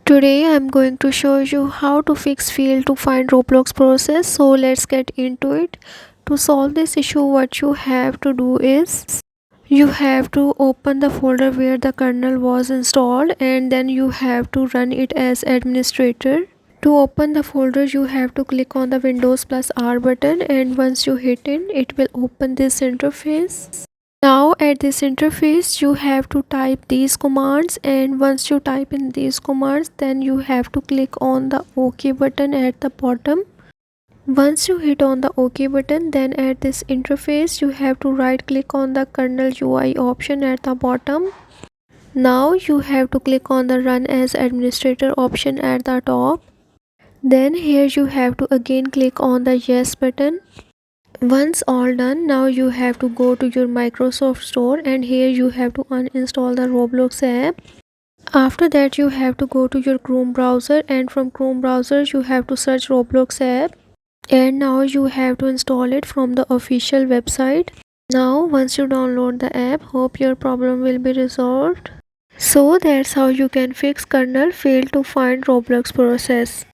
Today I'm going to show you how to fix fail to find Roblox process. So let's get into it. To solve this issue, what you have to do is you have to open the folder where the kernel was installed and then you have to run it as administrator. To open the folder, you have to click on the Windows plus R button, and once you hit it will open this interface. Now at this interface you have to type these commands, and once you type in these commands then you have to click on the OK button at the bottom. Once you hit on the OK button, then at this interface you have to right click on the kernel UI option at the bottom. Now you have to click on the run as administrator option at the top. Then here you have to again click on the yes button. Once all done, now you have to go to your Microsoft Store and here you have to uninstall the Roblox app. After that you have to go to your Chrome browser, and from Chrome browser you have to search Roblox app, and now you have to install it from the official website. Now once you download the app, hope your problem will be resolved. So that's how you can fix kernel fail to find Roblox process.